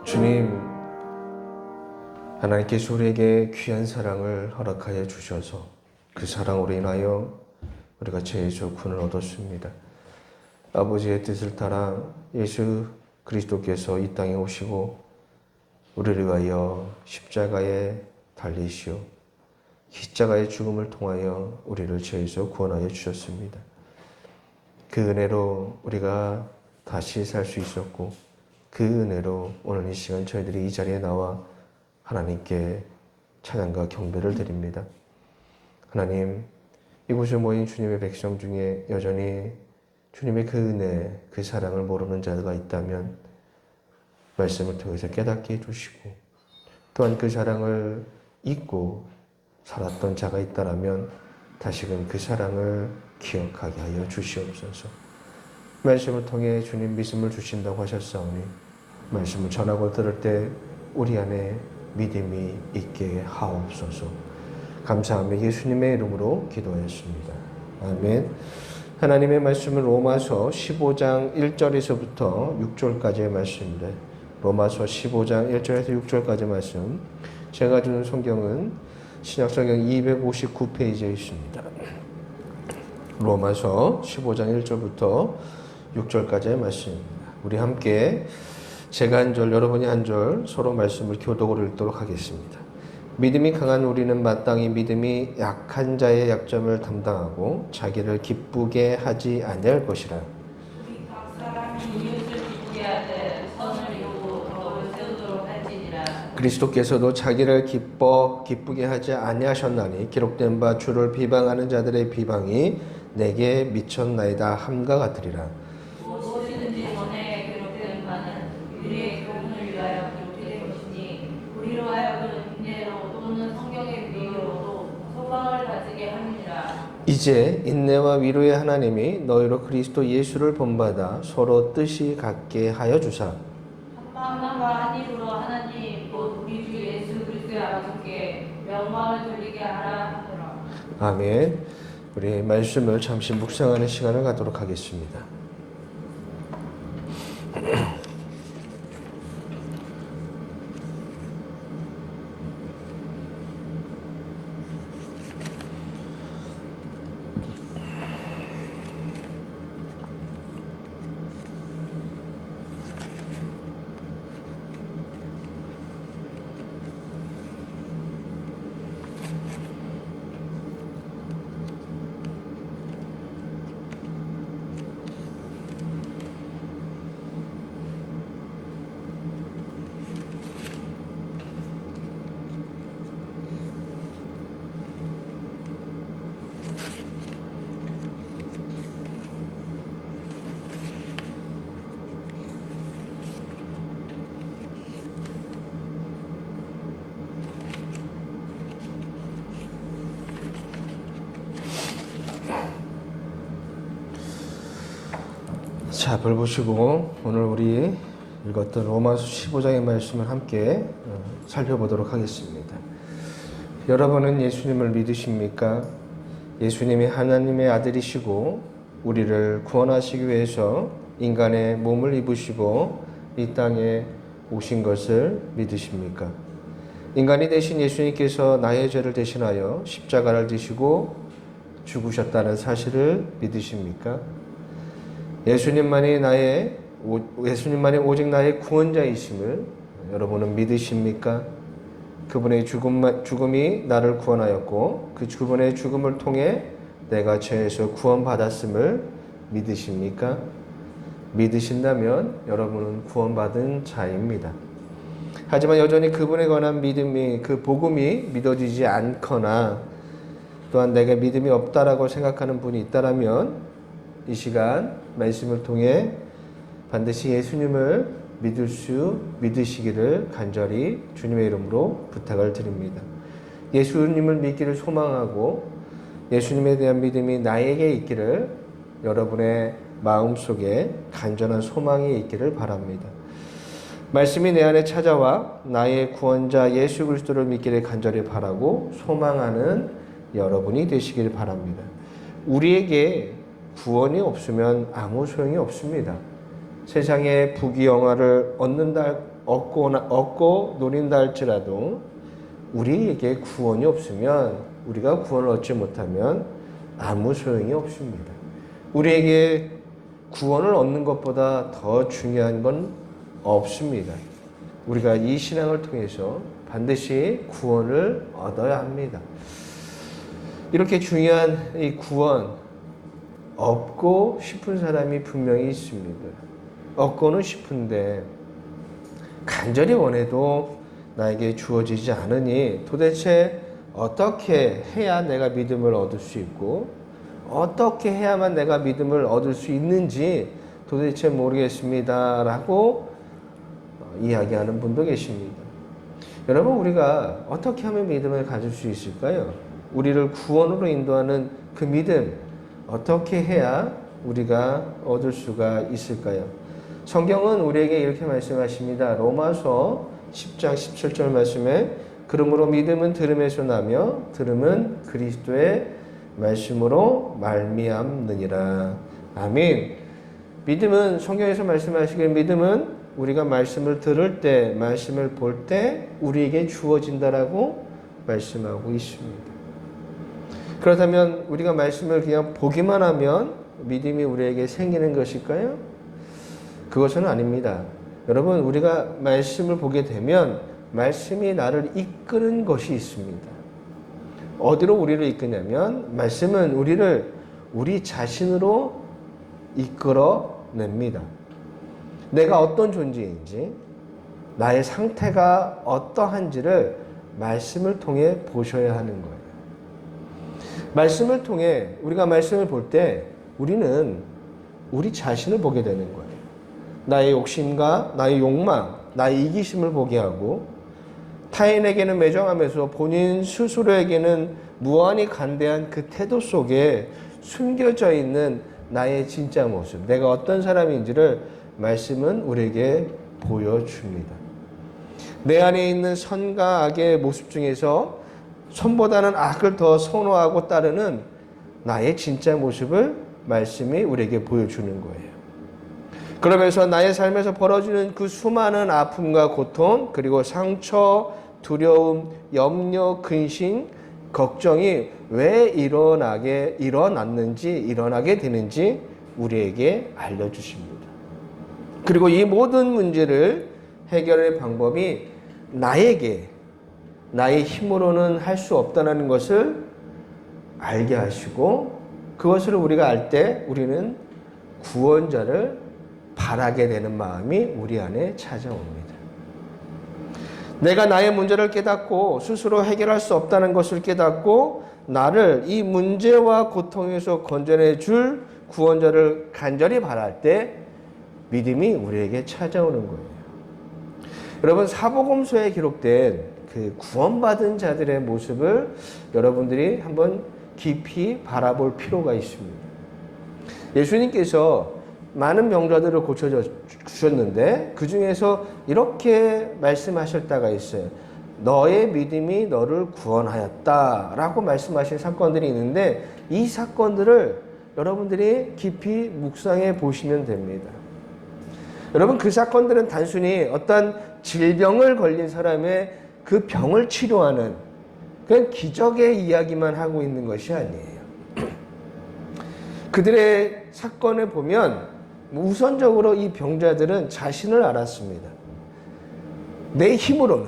주님, 하나님께서 우리에게 귀한 사랑을 허락하여 주셔서 그 사랑으로 인하여 우리가 죄에서 구원을 얻었습니다. 아버지의 뜻을 따라 예수 그리스도께서 이 땅에 오시고 우리를 위하여 십자가에 달리시오 십자가의 죽음을 통하여 우리를 죄에서 구원하여 주셨습니다. 그 은혜로 우리가 다시 살 수 있었고 그 은혜로 오늘 이 시간 저희들이 이 자리에 나와 하나님께 찬양과 경배를 드립니다. 하나님, 이곳에 모인 주님의 백성 중에 여전히 주님의 그 은혜, 그 사랑을 모르는 자가 있다면 말씀을 통해서 깨닫게 해주시고 또한 그 사랑을 잊고 살았던 자가 있다면 다시금 그 사랑을 기억하게 하여 주시옵소서. 말씀을 통해 주님 믿음을 주신다고 하셨사오니 말씀을 전하고 들을 때 우리 안에 믿음이 있게 하옵소서. 감사하며 예수님의 이름으로 기도했습니다. 아멘. 하나님의 말씀은 로마서 15장 1절에서부터 6절까지의 말씀입니다. 로마서 15장 1절에서 6절까지 말씀. 제가 주는 성경은 신약성경 259페이지에 있습니다. 로마서 15장 1절부터 6절까지의 말씀입니다. 우리 함께 제가 한 절, 여러분이 한 절 서로 말씀을 교독으로 읽도록 하겠습니다. 믿음이 강한 우리는 마땅히 믿음이 약한 자의 약점을 담당하고 자기를 기쁘게 하지 아니할 것이라. 우리 각 사람이 이웃을 기쁘게 하되 선을 이루고 덕을 세우도록 할지니라. 그리스도께서도 자기를 기쁘게 하지 아니하셨나니 기록된 바 주를 비방하는 자들의 비방이 내게 미쳤나이다 함과 같으리라. 무엇이든지 전에 기록된 바는 우리의 교훈을 위하여 기록된 것이니 우리로 하여금 인내로 또는 성경의 비유로도 소망을 가지게 함이라. 이제 인내와 위로의 하나님이 너희로 그리스도 예수를 본받아 서로 뜻이 같게 하여 주사 한마음과 한 입으로 하나님 곧 우리 주 예수 그리스도의 아버지께 영광을 돌리게 하라 하더라. 아멘. 우리 말씀을 잠시 묵상하는 시간을 갖도록 하겠습니다. 자, 별 보시고 오늘 우리 읽었던 로마서 15장의 말씀을 함께 살펴보도록 하겠습니다. 여러분은 예수님을 믿으십니까? 예수님이 하나님의 아들이시고 우리를 구원하시기 위해서 인간의 몸을 입으시고 이 땅에 오신 것을 믿으십니까? 인간이 되신 예수님께서 나의 죄를 대신하여 십자가를 지시고 죽으셨다는 사실을 믿으십니까? 예수님만이 오직 나의 구원자이심을 여러분은 믿으십니까? 그분의 죽음이 나를 구원하였고 그 그분의 죽음을 통해 내가 죄에서 구원받았음을 믿으십니까? 믿으신다면 여러분은 구원받은 자입니다. 하지만 여전히 그분에 관한 믿음이, 그 복음이 믿어지지 않거나 또한 내가 믿음이 없다라고 생각하는 분이 있다라면 이 시간 말씀을 통해 반드시 예수님을 믿으시기를 간절히 주님의 이름으로 부탁을 드립니다. 예수님을 믿기를 소망하고 예수님에 대한 믿음이 나에게 있기를 여러분의 마음속에 간절한 소망이 있기를 바랍니다. 말씀이 내 안에 찾아와 나의 구원자 예수 그리스도를 믿기를 간절히 바라고 소망하는 여러분이 되시길 바랍니다. 우리에게 구원이 없으면 아무 소용이 없습니다. 세상의 부귀영화를 얻고 노린다 할지라도 우리에게 구원이 없으면, 우리가 구원을 얻지 못하면 아무 소용이 없습니다. 우리에게 구원을 얻는 것보다 더 중요한 건 없습니다. 우리가 이 신앙을 통해서 반드시 구원을 얻어야 합니다. 이렇게 중요한 이 구원, 얻고 싶은 사람이 분명히 있습니다. 얻고는 싶은데 간절히 원해도 나에게 주어지지 않으니 도대체 어떻게 해야 내가 믿음을 얻을 수 있고 어떻게 해야만 내가 믿음을 얻을 수 있는지 도대체 모르겠습니다 라고 이야기하는 분도 계십니다. 여러분, 우리가 어떻게 하면 믿음을 가질 수 있을까요? 우리를 구원으로 인도하는 그 믿음, 어떻게 해야 우리가 얻을 수가 있을까요? 성경은 우리에게 이렇게 말씀하십니다. 로마서 10장 17절 말씀에 그러므로 믿음은 들음에서 나며 들음은 그리스도의 말씀으로 말미암느니라. 아멘. 믿음은, 성경에서 말씀하시길 믿음은 우리가 말씀을 들을 때, 말씀을 볼 때 우리에게 주어진다라고 말씀하고 있습니다. 그렇다면 우리가 말씀을 그냥 보기만 하면 믿음이 우리에게 생기는 것일까요? 그것은 아닙니다. 여러분, 우리가 말씀을 보게 되면 말씀이 나를 이끄는 것이 있습니다. 어디로 우리를 이끄냐면 말씀은 우리 자신으로 이끌어냅니다. 내가 어떤 존재인지, 나의 상태가 어떠한지를 말씀을 통해 보셔야 하는 거예요. 말씀을 통해 우리가 말씀을 볼 때 우리는 우리 자신을 보게 되는 거예요. 나의 욕심과 나의 욕망, 나의 이기심을 보게 하고 타인에게는 매정하면서 본인 스스로에게는 무한히 간대한 그 태도 속에 숨겨져 있는 나의 진짜 모습, 내가 어떤 사람인지를 말씀은 우리에게 보여줍니다. 내 안에 있는 선과 악의 모습 중에서 선보다는 악을 더 선호하고 따르는 나의 진짜 모습을 말씀이 우리에게 보여주는 거예요. 그러면서 나의 삶에서 벌어지는 그 수많은 아픔과 고통, 그리고 상처, 두려움, 염려, 근심, 걱정이 왜 일어나게 되는지 우리에게 알려주십니다. 그리고 이 모든 문제를 해결할 방법이 나의 힘으로는 할 수 없다는 것을 알게 하시고, 그것을 우리가 알 때 우리는 구원자를 바라게 되는 마음이 우리 안에 찾아옵니다. 내가 나의 문제를 깨닫고 스스로 해결할 수 없다는 것을 깨닫고 나를 이 문제와 고통에서 건져내 줄 구원자를 간절히 바랄 때 믿음이 우리에게 찾아오는 거예요. 여러분, 사복음서에 기록된 그 구원받은 자들의 모습을 여러분들이 한번 깊이 바라볼 필요가 있습니다. 예수님께서 많은 병자들을 고쳐주셨는데 그 중에서 이렇게 말씀하실 때가 있어요. 너의 믿음이 너를 구원하였다라고 말씀하신 사건들이 있는데 이 사건들을 여러분들이 깊이 묵상해 보시면 됩니다. 여러분, 그 사건들은 단순히 어떤 질병을 걸린 사람의 그 병을 치료하는 그냥 기적의 이야기만 하고 있는 것이 아니에요. 그들의 사건을 보면 우선적으로 이 병자들은 자신을 알았습니다. 내 힘으로는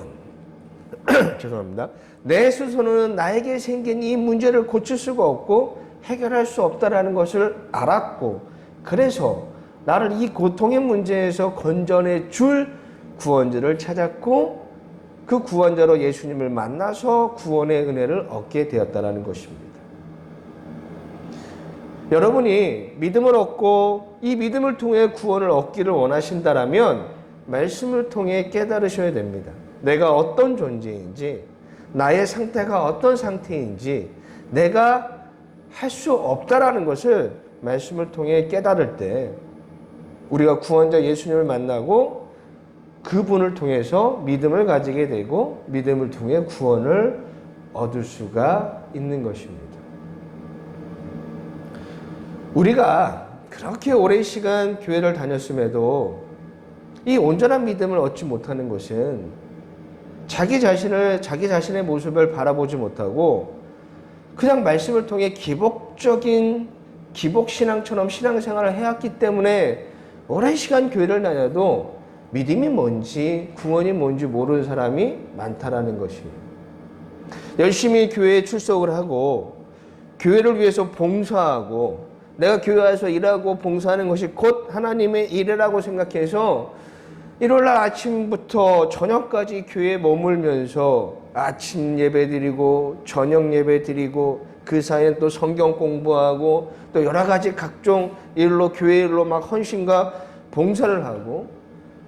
죄송합니다. 내 스스로는 나에게 생긴 이 문제를 고칠 수가 없고 해결할 수 없다라는 것을 알았고, 그래서 나를 이 고통의 문제에서 건져내 줄 구원자를 찾았고 그 구원자로 예수님을 만나서 구원의 은혜를 얻게 되었다는 것입니다. 여러분이 믿음을 얻고 이 믿음을 통해 구원을 얻기를 원하신다면 말씀을 통해 깨달으셔야 됩니다. 내가 어떤 존재인지, 나의 상태가 어떤 상태인지, 내가 할 수 없다라는 것을 말씀을 통해 깨달을 때 우리가 구원자 예수님을 만나고 그분을 통해서 믿음을 가지게 되고 믿음을 통해 구원을 얻을 수가 있는 것입니다. 우리가 그렇게 오랜 시간 교회를 다녔음에도 이 온전한 믿음을 얻지 못하는 것은 자기 자신의 모습을 바라보지 못하고 그냥 말씀을 통해 기복적인 기복신앙처럼 신앙생활을 해왔기 때문에 오랜 시간 교회를 다녀도 믿음이 뭔지 구원이 뭔지 모르는 사람이 많다라는 것이에요. 열심히 교회에 출석을 하고 교회를 위해서 봉사하고 내가 교회 와서 일하고 봉사하는 것이 곧 하나님의 일이라고 생각해서 일요일날 아침부터 저녁까지 교회에 머물면서 아침 예배 드리고 저녁 예배 드리고 그 사이에 또 성경 공부하고 또 여러 가지 각종 일로 교회 일로 막 헌신과 봉사를 하고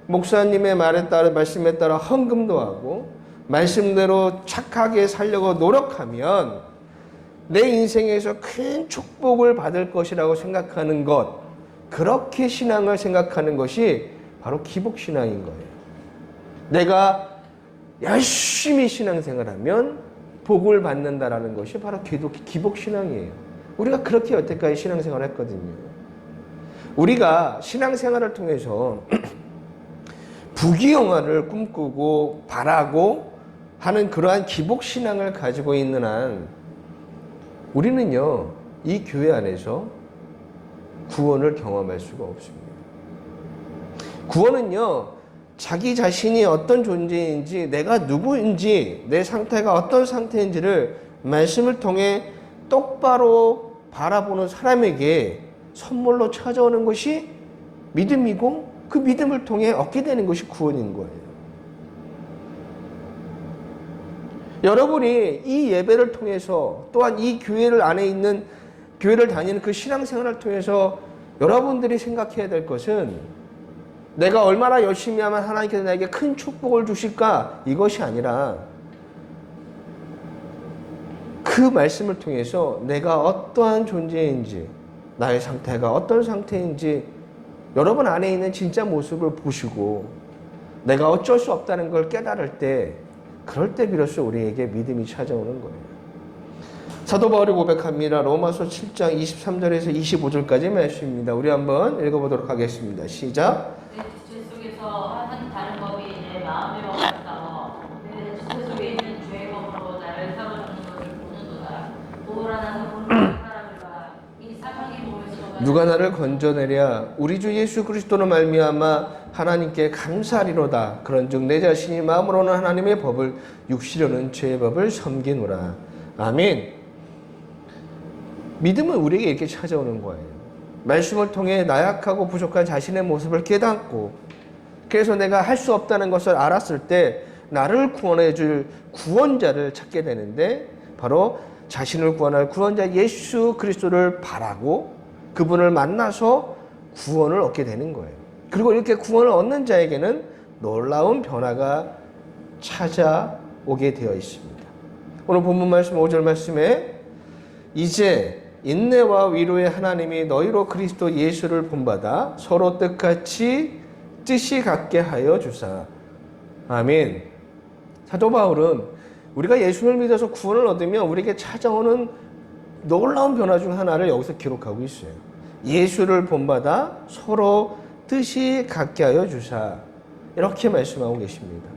목사님의 말씀에 따라 헌금도 하고 말씀대로 착하게 살려고 노력하면 내 인생에서 큰 축복을 받을 것이라고 생각하는 것, 그렇게 신앙을 생각하는 것이 바로 기복신앙인 거예요. 내가 열심히 신앙생활하면 복을 받는다라는 것이 바로 기복신앙이에요. 우리가 그렇게 여태까지 신앙생활을 했거든요. 우리가 신앙생활을 통해서 부귀영화를 꿈꾸고 바라고 하는 그러한 기복신앙을 가지고 있는 한 우리는요, 이 교회 안에서 구원을 경험할 수가 없습니다. 구원은요, 자기 자신이 어떤 존재인지, 내가 누구인지, 내 상태가 어떤 상태인지를 말씀을 통해 똑바로 바라보는 사람에게 선물로 찾아오는 것이 믿음이고, 그 믿음을 통해 얻게 되는 것이 구원인 거예요. 여러분이 이 예배를 통해서 또한 이 교회를 안에 있는 교회를 다니는 그 신앙생활을 통해서 여러분들이 생각해야 될 것은 내가 얼마나 열심히 하면 하나님께서 나에게 큰 축복을 주실까? 이것이 아니라 그 말씀을 통해서 내가 어떠한 존재인지, 나의 상태가 어떤 상태인지 여러분 안에 있는 진짜 모습을 보시고 내가 어쩔 수 없다는 걸 깨달을 때, 그럴 때 비로소 우리에게 믿음이 찾아오는 거예요. 사도 바울이 고백합니다. 로마서 7장 23절에서 25절까지 말씀입니다. 우리 한번 읽어보도록 하겠습니다. 시작. 내 지체 속에서 한 다른 법이 내 마음에 와닿아 내 지체 속에 있는 죄의 법으로 나를 사로잡는 것을 보는도다. 보라 나는 보는 사람을 봐. 이 사망의 몸에서 누가 나를 건져내랴. 우리 주 예수 그리스도로 말미암아 하나님께 감사하리로다. 그런즉 내 자신이 마음으로는 하나님의 법을, 육시로는 죄의 법을 섬기노라. 아멘. 믿음은 우리에게 이렇게 찾아오는 거예요. 말씀을 통해 나약하고 부족한 자신의 모습을 깨닫고, 그래서 내가 할 수 없다는 것을 알았을 때 나를 구원해 줄 구원자를 찾게 되는데, 바로 자신을 구원할 구원자 예수 그리스도를 바라고 그분을 만나서 구원을 얻게 되는 거예요. 그리고 이렇게 구원을 얻는 자에게는 놀라운 변화가 찾아오게 되어 있습니다. 오늘 본문 말씀 5절 말씀에 이제 인내와 위로의 하나님이 너희로 그리스도 예수를 본받아 서로 뜻이 같게 하여 주사. 아멘. 사도 바울은 우리가 예수를 믿어서 구원을 얻으면 우리에게 찾아오는 놀라운 변화 중 하나를 여기서 기록하고 있어요. 예수를 본받아 서로 뜻이 같게 하여 주사. 이렇게 말씀하고 계십니다.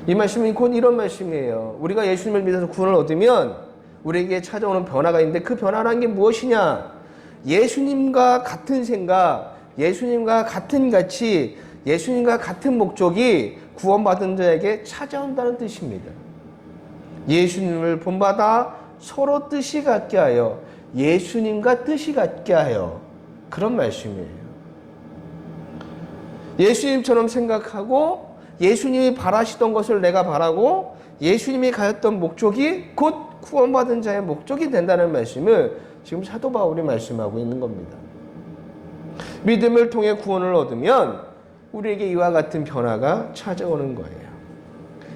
이 말씀이 곧 이런 말씀이에요. 우리가 예수님을 믿어서 구원을 얻으면 우리에게 찾아오는 변화가 있는데, 그 변화라는 게 무엇이냐? 예수님과 같은 생각, 예수님과 같은 가치, 예수님과 같은 목적이 구원받은 자에게 찾아온다는 뜻입니다. 예수님을 본받아 서로 뜻이 같게 하여, 예수님과 뜻이 같게 하여, 그런 말씀이에요. 예수님처럼 생각하고 예수님이 바라시던 것을 내가 바라고 예수님이 가졌던 목적이 곧 구원받은 자의 목적이 된다는 말씀을 지금 사도 바울이 말씀하고 있는 겁니다. 믿음을 통해 구원을 얻으면 우리에게 이와 같은 변화가 찾아오는 거예요.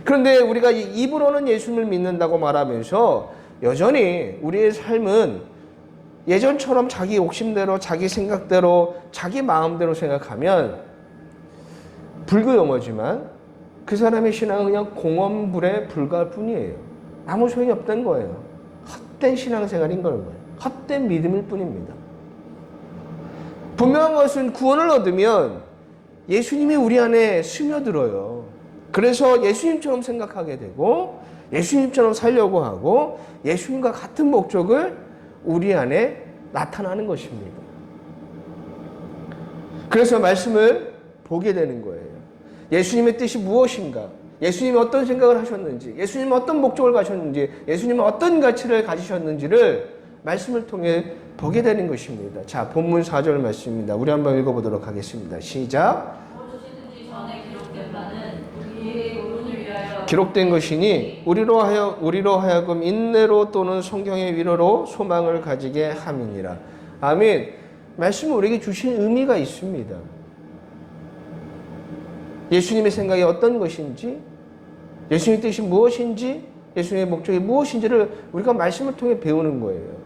그런데 우리가 입으로는 예수님을 믿는다고 말하면서 여전히 우리의 삶은 예전처럼 자기 욕심대로, 자기 생각대로, 자기 마음대로 생각하면 불교 용어지만 그 사람의 신앙은 그냥 공원불에 불과할 뿐이에요. 아무 소용이 없다는 거예요. 헛된 신앙생활인 거예요. 헛된 믿음일 뿐입니다. 분명한 것은 구원을 얻으면 예수님이 우리 안에 스며들어요. 그래서 예수님처럼 생각하게 되고 예수님처럼 살려고 하고 예수님과 같은 목적을 우리 안에 나타나는 것입니다. 그래서 말씀을 보게 되는 거예요. 예수님의 뜻이 무엇인가? 예수님이 어떤 생각을 하셨는지, 예수님은 어떤 목적을 가셨는지, 예수님은 어떤 가치를 가지셨는지를 말씀을 통해 보게 되는 것입니다. 자, 본문 4절 말씀입니다. 우리 한번 읽어보도록 하겠습니다. 시작. 무엇이든지 전에 기록된 바는 우리의 의론을 위하여 기록된 것이니 우리로 하여금 인내로 또는 성경의 위로로 소망을 가지게 함이니라. 아멘. 말씀은 우리에게 주신 의미가 있습니다. 예수님의 생각이 어떤 것인지, 예수님의 뜻이 무엇인지, 예수님의 목적이 무엇인지를 우리가 말씀을 통해 배우는 거예요.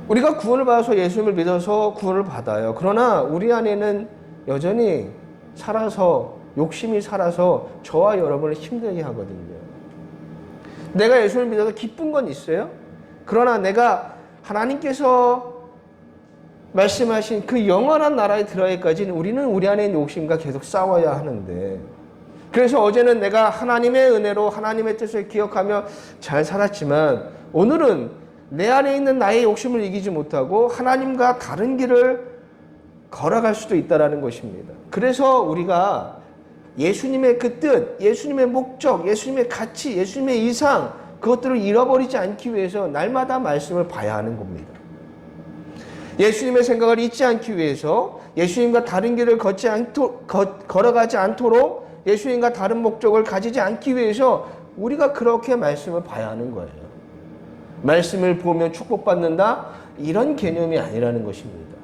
우리가 구원을 받아서 예수님을 믿어서 구원을 받아요. 그러나 우리 안에는 여전히 욕심이 살아서 저와 여러분을 힘들게 하거든요. 내가 예수님을 믿어서 기쁜 건 있어요. 그러나 내가 하나님께서 말씀하신 그 영원한 나라에 들어가기까지는 우리는 우리 안에 있는 욕심과 계속 싸워야 하는데, 그래서 어제는 내가 하나님의 은혜로 하나님의 뜻을 기억하며 잘 살았지만 오늘은 내 안에 있는 나의 욕심을 이기지 못하고 하나님과 다른 길을 걸어갈 수도 있다는 것입니다. 그래서 우리가 예수님의 그 뜻, 예수님의 목적, 예수님의 가치, 예수님의 이상, 그것들을 잃어버리지 않기 위해서 날마다 말씀을 봐야 하는 겁니다. 예수님의 생각을 잊지 않기 위해서, 예수님과 다른 길을 걸어가지 않도록, 예수님과 다른 목적을 가지지 않기 위해서 우리가 그렇게 말씀을 봐야 하는 거예요. 말씀을 보면 축복받는다? 이런 개념이 아니라는 것입니다.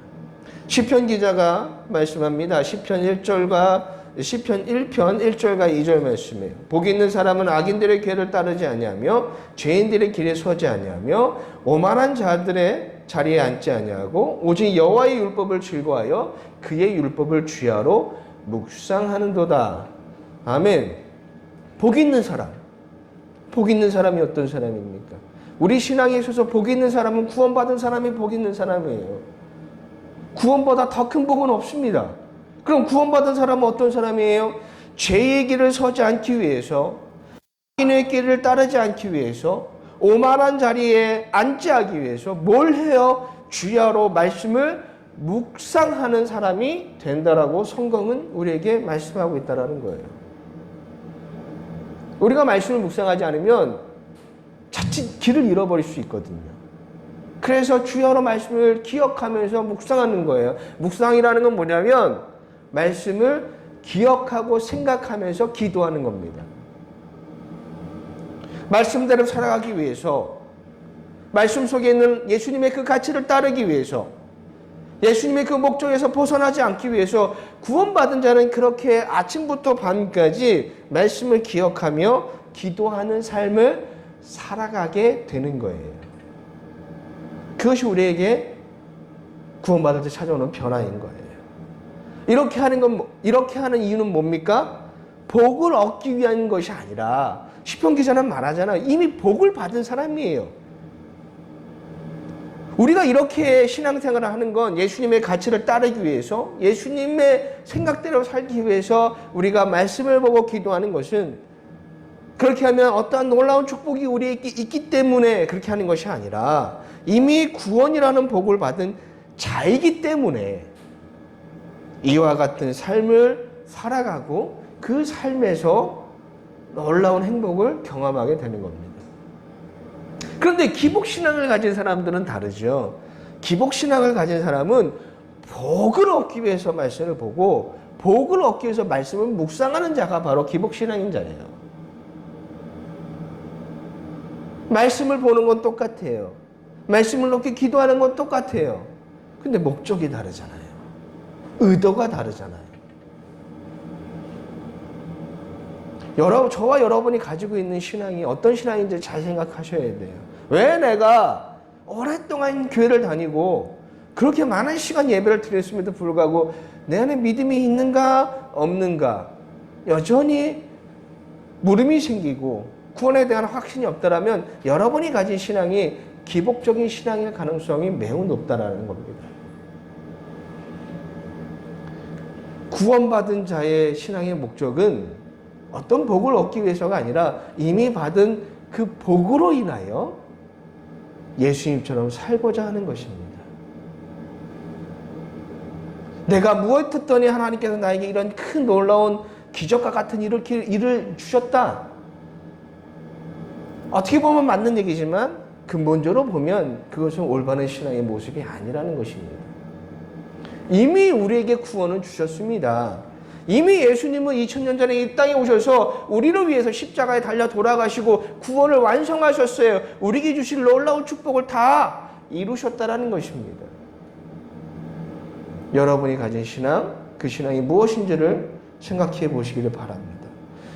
시편 기자가 말씀합니다. 시편 1편 1절과 2절 말씀이에요. 복이 있는 사람은 악인들의 길을 따르지 아니하며 죄인들의 길에 서지 아니하며 오만한 자들의 자리에 앉지 아니하고 오직 여호와의 율법을 즐거워하여 그의 율법을 주야로 묵상하는도다. 아멘. 복이 있는 사람. 복이 있는 사람이 어떤 사람입니까? 우리 신앙에 있어서 복이 있는 사람은 구원받은 사람이 복이 있는 사람이에요. 구원보다 더 큰 복은 없습니다. 그럼 구원받은 사람은 어떤 사람이에요? 죄의 길을 서지 않기 위해서, 악인의 길을 따르지 않기 위해서, 오만한 자리에 앉지 하기 위해서 뭘 해요? 주야로 말씀을 묵상하는 사람이 된다라고 성경은 우리에게 말씀하고 있다는 거예요. 우리가 말씀을 묵상하지 않으면 자칫 길을 잃어버릴 수 있거든요. 그래서 주야로 말씀을 기억하면서 묵상하는 거예요. 묵상이라는 건 뭐냐면 말씀을 기억하고 생각하면서 기도하는 겁니다. 말씀대로 살아가기 위해서, 말씀 속에 있는 예수님의 그 가치를 따르기 위해서, 예수님의 그 목적에서 벗어나지 않기 위해서 구원받은 자는 그렇게 아침부터 밤까지 말씀을 기억하며 기도하는 삶을 살아가게 되는 거예요. 그것이 우리에게 구원받을 때 찾아오는 변화인 거예요. 이렇게 하는 이유는 뭡니까? 복을 얻기 위한 것이 아니라, 시편 기자는 말하잖아요. 이미 복을 받은 사람이에요. 우리가 이렇게 신앙생활을 하는 건 예수님의 가치를 따르기 위해서, 예수님의 생각대로 살기 위해서 우리가 말씀을 보고 기도하는 것은, 그렇게 하면 어떠한 놀라운 축복이 우리에게 있기 때문에 그렇게 하는 것이 아니라 이미 구원이라는 복을 받은 자이기 때문에 이와 같은 삶을 살아가고 그 삶에서 놀라운 행복을 경험하게 되는 겁니다. 그런데 기복신앙을 가진 사람들은 다르죠. 기복신앙을 가진 사람은 복을 얻기 위해서 말씀을 보고 복을 얻기 위해서 말씀을 묵상하는 자가 바로 기복신앙인 자예요. 말씀을 보는 건 똑같아요. 말씀을 놓고 기도하는 건 똑같아요. 근데 목적이 다르잖아요. 의도가 다르잖아요. 저와 여러분이 가지고 있는 신앙이 어떤 신앙인지 잘 생각하셔야 돼요. 왜 내가 오랫동안 교회를 다니고 그렇게 많은 시간 예배를 드렸음에도 불구하고 내 안에 믿음이 있는가 없는가 여전히 물음이 생기고 구원에 대한 확신이 없다라면 여러분이 가진 신앙이 기복적인 신앙일 가능성이 매우 높다라는 겁니다. 구원받은 자의 신앙의 목적은 어떤 복을 얻기 위해서가 아니라 이미 받은 그 복으로 인하여 예수님처럼 살고자 하는 것입니다. 내가 무엇했더니 하나님께서 나에게 이런 큰 놀라운 기적과 같은 일을 주셨다. 어떻게 보면 맞는 얘기지만 근본적으로 보면 그것은 올바른 신앙의 모습이 아니라는 것입니다. 이미 우리에게 구원을 주셨습니다. 이미 예수님은 2000년 전에 이 땅에 오셔서 우리를 위해서 십자가에 달려 돌아가시고 구원을 완성하셨어요. 우리에게 주실 놀라운 축복을 다 이루셨다라는 것입니다. 여러분이 가진 신앙, 그 신앙이 무엇인지를 생각해 보시기를 바랍니다.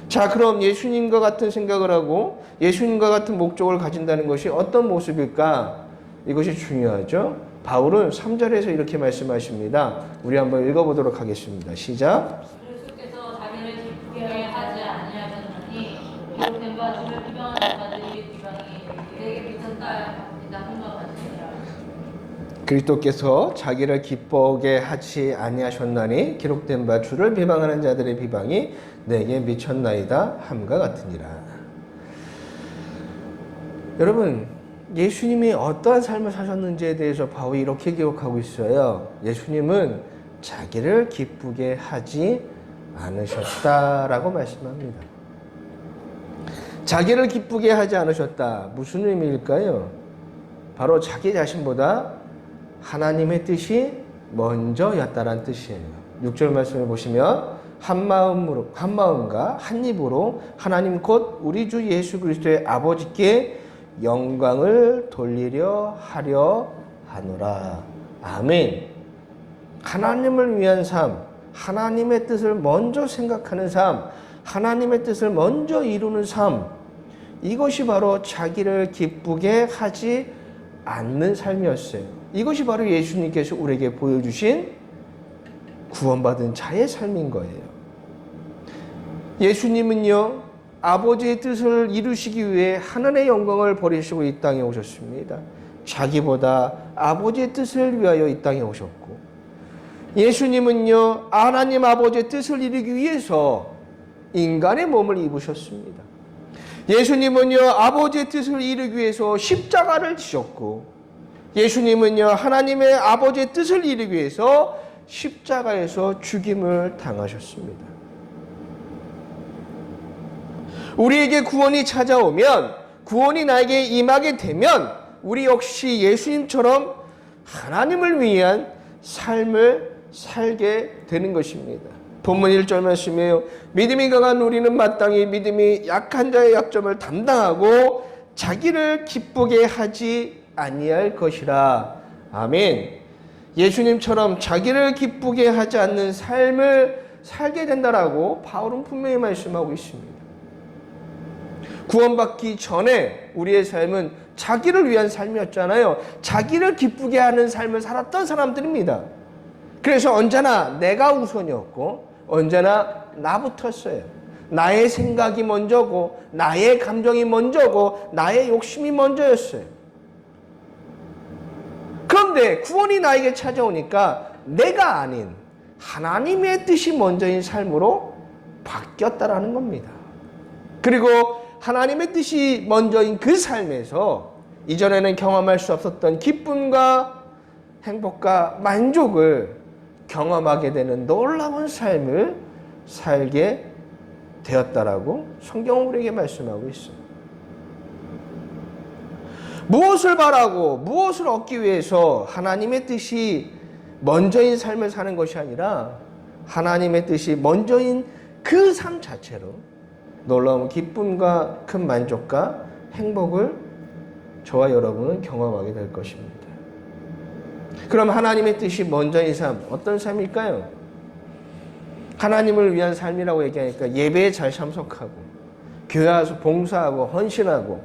자, 그럼 예수님과 같은 생각을 하고 예수님과 같은 목적을 가진다는 것이 어떤 모습일까? 이것이 중요하죠. 바울은 3절에서 이렇게 말씀하십니다. 우리 한번 읽어보도록 하겠습니다. 시작. 그리스도께서 자기를 기쁘게 하지 아니하셨나니 기록된 바 주를 비방하는 자들의 비방이 그에게 미쳤다 함과 같으니라. 그리스도께서 자기를 기쁘게 하지 아니하셨나니 기록된 바 주를 비방하는 자들의 비방이 내게 미쳤나이다 함과 같으니라. 여러분, 예수님이 어떠한 삶을 사셨는지에 대해서 바울이 이렇게 기록하고 있어요. 예수님은 자기를 기쁘게 하지 않으셨다라고 말씀합니다. 자기를 기쁘게 하지 않으셨다. 무슨 의미일까요? 바로 자기 자신보다 하나님의 뜻이 먼저였다라는 뜻이에요. 6절 말씀을 보시면 한 마음과 한 입으로 하나님 곧 우리 주 예수 그리스도의 아버지께 영광을 돌리려 하려 하노라. 아멘. 하나님을 위한 삶, 하나님의 뜻을 먼저 생각하는 삶, 하나님의 뜻을 먼저 이루는 삶, 이것이 바로 자기를 기쁘게 하지 않는 삶이었어요. 이것이 바로 예수님께서 우리에게 보여주신 구원받은 자의 삶인 거예요. 예수님은요, 아버지의 뜻을 이루시기 위해 하늘의 영광을 버리시고 이 땅에 오셨습니다. 자기보다 아버지의 뜻을 위하여 이 땅에 오셨고, 예수님은요, 하나님 아버지의 뜻을 이루기 위해서 인간의 몸을 입으셨습니다. 예수님은요, 아버지의 뜻을 이루기 위해서 십자가를 지셨고, 예수님은요, 하나님의 아버지의 뜻을 이루기 위해서 십자가에서 죽임을 당하셨습니다. 우리에게 구원이 찾아오면, 구원이 나에게 임하게 되면 우리 역시 예수님처럼 하나님을 위한 삶을 살게 되는 것입니다. 본문 1절 말씀이에요. 믿음이 강한 우리는 마땅히 믿음이 약한 자의 약점을 담당하고 자기를 기쁘게 하지 아니할 것이라. 아멘. 예수님처럼 자기를 기쁘게 하지 않는 삶을 살게 된다라고 바울은 분명히 말씀하고 있습니다. 구원받기 전에 우리의 삶은 자기를 위한 삶이었잖아요. 자기를 기쁘게 하는 삶을 살았던 사람들입니다. 그래서 언제나 내가 우선이었고 언제나 나부터였어요. 나의 생각이 먼저고 나의 감정이 먼저고 나의 욕심이 먼저였어요. 그런데 구원이 나에게 찾아오니까 내가 아닌 하나님의 뜻이 먼저인 삶으로 바뀌었다라는 겁니다. 그리고 하나님의 뜻이 먼저인 그 삶에서 이전에는 경험할 수 없었던 기쁨과 행복과 만족을 경험하게 되는 놀라운 삶을 살게 되었다라고 성경은 우리에게 말씀하고 있어요. 무엇을 바라고 무엇을 얻기 위해서 하나님의 뜻이 먼저인 삶을 사는 것이 아니라 하나님의 뜻이 먼저인 그 삶 자체로 놀라운 기쁨과 큰 만족과 행복을 저와 여러분은 경험하게 될 것입니다. 그럼 하나님의 뜻이 먼저인 삶, 어떤 삶일까요? 하나님을 위한 삶이라고 얘기하니까 예배에 잘 참석하고 교회 와서 봉사하고 헌신하고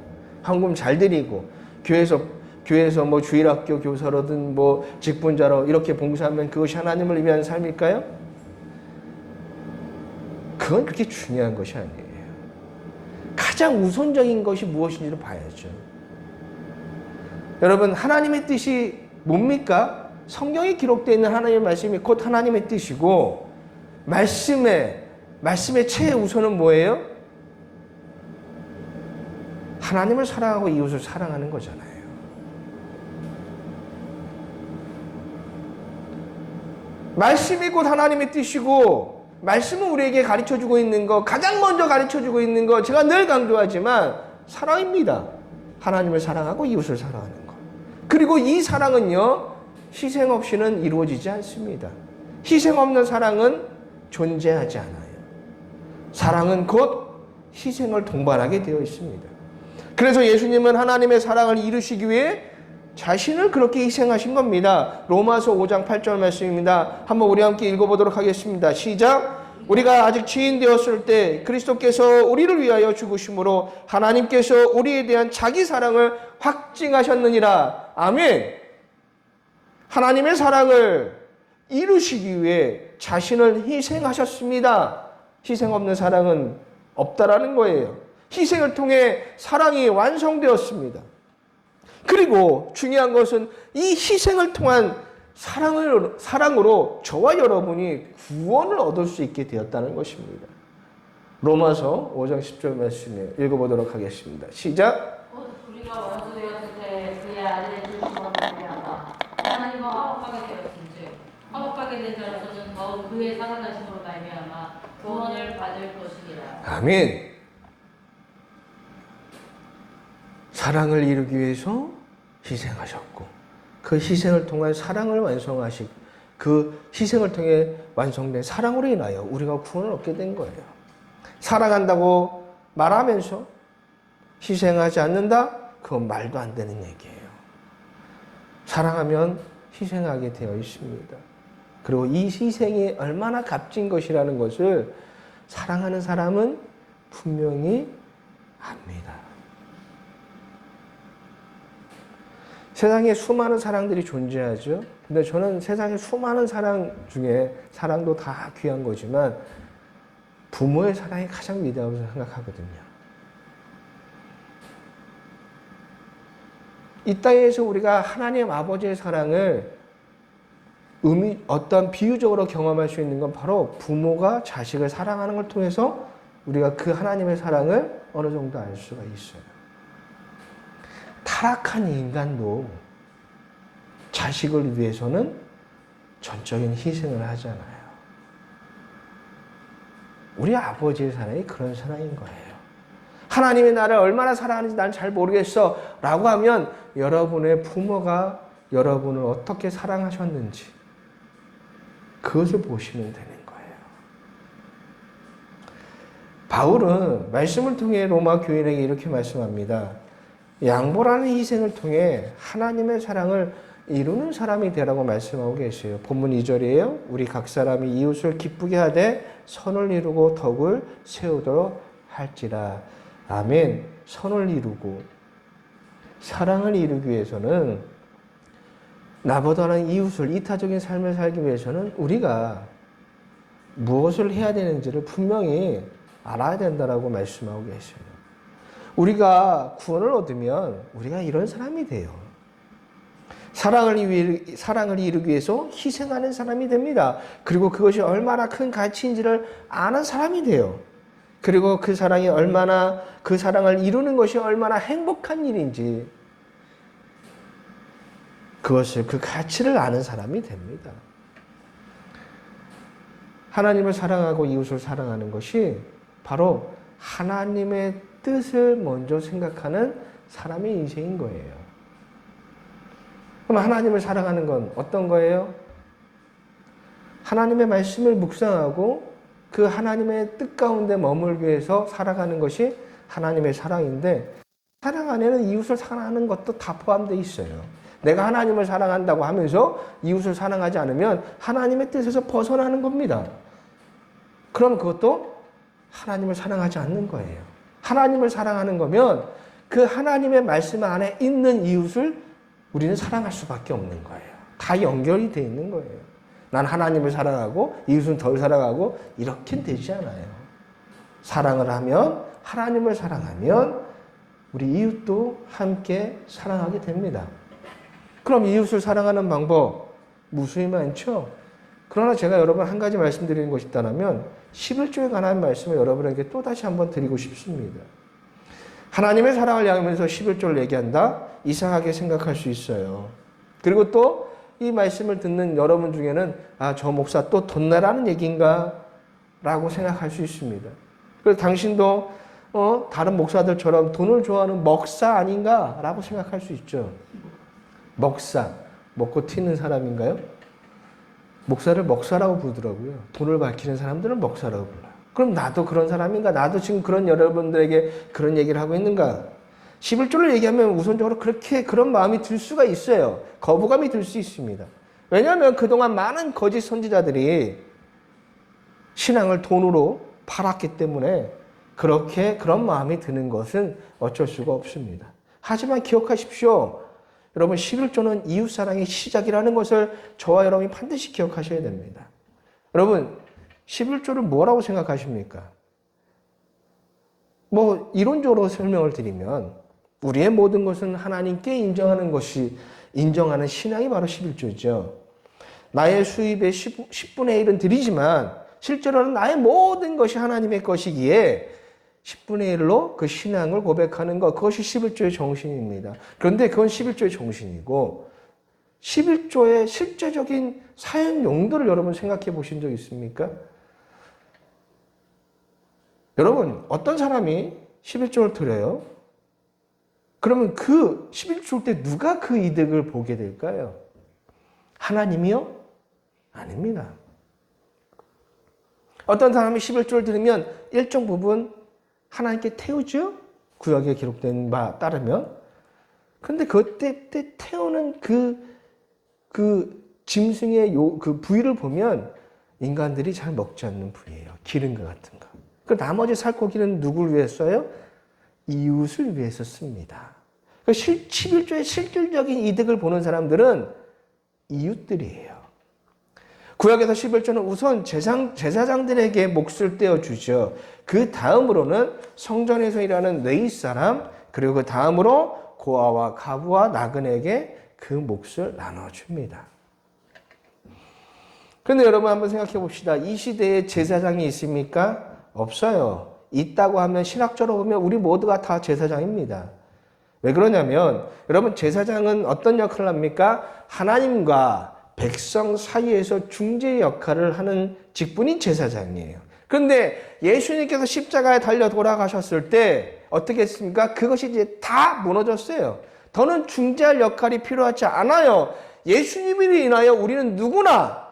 헌금 잘 드리고 교회에서 교회에서 뭐 주일학교 교사로든 뭐 직분자로 이렇게 봉사하면 그것이 하나님을 위한 삶일까요? 그건 그렇게 중요한 것이 아니에요. 가장 우선적인 것이 무엇인지를 봐야죠. 여러분, 하나님의 뜻이 뭡니까? 성경에 기록되어 있는 하나님의 말씀이 곧 하나님의 뜻이고, 말씀의 최우선은 뭐예요? 하나님을 사랑하고 이웃을 사랑하는 거잖아요. 말씀이 곧 하나님의 뜻이고, 말씀은 우리에게 가르쳐주고 있는 거, 가장 먼저 가르쳐주고 있는 거, 제가 늘 강조하지만 사랑입니다. 하나님을 사랑하고 이웃을 사랑하는 거. 그리고 이 사랑은요, 희생 없이는 이루어지지 않습니다. 희생 없는 사랑은 존재하지 않아요. 사랑은 곧 희생을 동반하게 되어 있습니다. 그래서 예수님은 하나님의 사랑을 이루시기 위해 자신을 그렇게 희생하신 겁니다. 로마서 5장 8절 말씀입니다. 한번 우리 함께 읽어보도록 하겠습니다. 시작. 우리가 아직 지인 되었을 때 그리스도께서 우리를 위하여 죽으심으로 하나님께서 우리에 대한 자기 사랑을 확증하셨느니라. 아멘. 하나님의 사랑을 이루시기 위해 자신을 희생하셨습니다. 희생 없는 사랑은 없다라는 거예요. 희생을 통해 사랑이 완성되었습니다. 그리고 중요한 것은 이 희생을 통한 사랑으로 저와 여러분이 구원을 얻을 수 있게 되었다는 것입니다. 로마서 5장 10절 말씀에 읽어보도록 하겠습니다. 시작. 우리가 원수 되었을 때 그의 아들의 죽음으로 말미암아 하나님과 화목하게 되었은즉 화목하게 된 자로서는 더욱 그의 살아나심으로 말미암아 구원을 받을 것이니라. 아멘. 사랑을 이루기 위해서 희생하셨고, 그 희생을 통한 사랑을 완성하시고, 그 희생을 통해 완성된 사랑으로 인하여 우리가 구원을 얻게 된 거예요. 사랑한다고 말하면서 희생하지 않는다? 그건 말도 안 되는 얘기예요. 사랑하면 희생하게 되어 있습니다. 그리고 이 희생이 얼마나 값진 것이라는 것을 사랑하는 사람은 분명히 압니다. 세상에 수많은 사랑들이 존재하죠. 근데 저는 세상에 수많은 사랑 중에 사랑도 다 귀한 거지만 부모의 사랑이 가장 위대하다고 생각하거든요. 이 땅에서 우리가 하나님 아버지의 사랑을 어떤 비유적으로 경험할 수 있는 건 바로 부모가 자식을 사랑하는 걸 통해서 우리가 그 하나님의 사랑을 어느 정도 알 수가 있어요. 타락한 인간도 자식을 위해서는 전적인 희생을 하잖아요. 우리 아버지의 사랑이 그런 사랑인 거예요. 하나님이 나를 얼마나 사랑하는지 난 잘 모르겠어 라고 하면 여러분의 부모가 여러분을 어떻게 사랑하셨는지 그것을 보시면 되는 거예요. 바울은 말씀을 통해 로마 교인에게 이렇게 말씀합니다. 양보라는 희생을 통해 하나님의 사랑을 이루는 사람이 되라고 말씀하고 계세요. 본문 2절이에요. 우리 각 사람이 이웃을 기쁘게 하되 선을 이루고 덕을 세우도록 할지라. 아멘. 선을 이루고 사랑을 이루기 위해서는, 나보다는 이웃을, 이타적인 삶을 살기 위해서는 우리가 무엇을 해야 되는지를 분명히 알아야 된다라고 말씀하고 계세요. 우리가 구원을 얻으면 우리가 이런 사람이 돼요. 사랑을 이루기 위해서 희생하는 사람이 됩니다. 그리고 그것이 얼마나 큰 가치인지를 아는 사람이 돼요. 그리고 그 사랑을 이루는 것이 얼마나 행복한 일인지, 그 가치를 아는 사람이 됩니다. 하나님을 사랑하고 이웃을 사랑하는 것이 바로 하나님의 뜻을 먼저 생각하는 사람의 인생인 거예요. 그럼 하나님을 사랑하는 건 어떤 거예요? 하나님의 말씀을 묵상하고 그 하나님의 뜻 가운데 머물기 위해서 살아가는 것이 하나님의 사랑인데, 사랑 안에는 이웃을 사랑하는 것도 다 포함되어 있어요. 내가 하나님을 사랑한다고 하면서 이웃을 사랑하지 않으면 하나님의 뜻에서 벗어나는 겁니다. 그럼 그것도 하나님을 사랑하지 않는 거예요. 하나님을 사랑하는 거면 그 하나님의 말씀 안에 있는 이웃을 우리는 사랑할 수밖에 없는 거예요. 다 연결이 돼 있는 거예요. 난 하나님을 사랑하고 이웃은 덜 사랑하고 이렇게 되지 않아요. 사랑을 하면, 하나님을 사랑하면 우리 이웃도 함께 사랑하게 됩니다. 그럼 이웃을 사랑하는 방법 무수히 많죠? 그러나 제가 여러분 한 가지 말씀드리는 것이 있다면 11조에 관한 말씀을 여러분에게 또다시 한번 드리고 싶습니다. 하나님의 사랑을 향하면서 11조를 얘기한다? 이상하게 생각할 수 있어요. 그리고 또 이 말씀을 듣는 여러분 중에는 저 목사 또 돈 내라는 얘기인가? 라고 생각할 수 있습니다. 그래서 당신도 다른 목사들처럼 돈을 좋아하는 먹사 아닌가? 라고 생각할 수 있죠. 먹사, 먹고 튀는 사람인가요? 목사를 먹사라고 부르더라고요. 돈을 밝히는 사람들은 먹사라고 불러요. 그럼 나도 그런 사람인가? 나도 지금 그런 여러분들에게 그런 얘기를 하고 있는가? 11조를 얘기하면 우선적으로 그런 마음이 들 수가 있어요. 거부감이 들 수 있습니다. 왜냐하면 그동안 많은 거짓 선지자들이 신앙을 돈으로 팔았기 때문에 그런 마음이 드는 것은 어쩔 수가 없습니다. 하지만 기억하십시오. 여러분 11조는 이웃사랑의 시작이라는 것을 저와 여러분이 반드시 기억하셔야 됩니다. 여러분 11조를 뭐라고 생각하십니까? 이론적으로 설명을 드리면 우리의 모든 것은 하나님께 인정하는 신앙이 바로 11조죠. 나의 수입의 10분의 1은 드리지만 실제로는 나의 모든 것이 하나님의 것이기에 10분의 1로 그 신앙을 고백하는 것, 그것이 11조의 정신입니다. 그런데 그건 11조의 정신이고 11조의 실제적인 사용 용도를 여러분 생각해 보신 적 있습니까? 여러분 어떤 사람이 11조를 드려요? 그러면 그 11조 때 누가 그 이득을 보게 될까요? 하나님이요? 아닙니다. 어떤 사람이 11조를 드리면 일정 부분 하나님께 태우죠? 구약에 기록된 바 따르면. 근데 그때 태우는 그 짐승의 그 부위를 보면 인간들이 잘 먹지 않는 부위예요. 기름과 같은 거. 그 나머지 살코기는 누구를 위해 써요? 이웃을 위해서 씁니다. 11조의 실질적인 이득을 보는 사람들은 이웃들이에요. 구약에서 11조는 우선 제사장들에게 몫을 떼어주죠. 그 다음으로는 성전에서 일하는 레위 사람, 그리고 그 다음으로 고아와 가부와 나그네에게 그 몫을 나눠줍니다. 그런데 여러분 한번 생각해 봅시다. 이 시대에 제사장이 있습니까? 없어요. 있다고 하면 신학적으로 보면 우리 모두가 다 제사장입니다. 왜 그러냐면 여러분 제사장은 어떤 역할을 합니까? 하나님과 백성 사이에서 중재 역할을 하는 직분이 제사장이에요. 그런데 예수님께서 십자가에 달려 돌아가셨을 때 어떻게 했습니까? 그것이 이제 다 무너졌어요. 더는 중재할 역할이 필요하지 않아요. 예수님을 인하여 우리는 누구나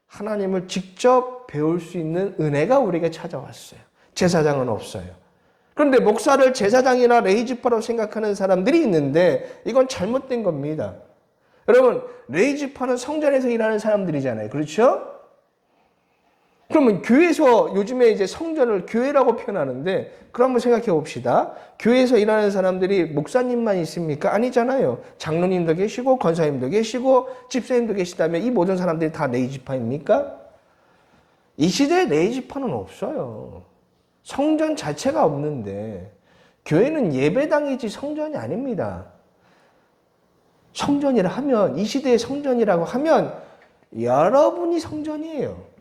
하나님을 직접 배울 수 있는 은혜가 우리에게 찾아왔어요. 제사장은 없어요. 그런데 목사를 제사장이나 레위지파로 생각하는 사람들이 있는데 이건 잘못된 겁니다. 여러분 레위지파는 성전에서 일하는 사람들이잖아요. 그렇죠? 그러면 교회에서 요즘에 이제 성전을 교회라고 표현하는데 그럼 한번 생각해 봅시다. 교회에서 일하는 사람들이 목사님만 있습니까? 아니잖아요. 장로님도 계시고 권사님도 계시고 집사님도 계시다면 이 모든 사람들이 다 레위지파입니까? 이 시대에 레위지파는 없어요. 성전 자체가 없는데 교회는 예배당이지 성전이 아닙니다. 성전이라 하면 이 시대의 성전이라고 하면 여러분이 성전이에요.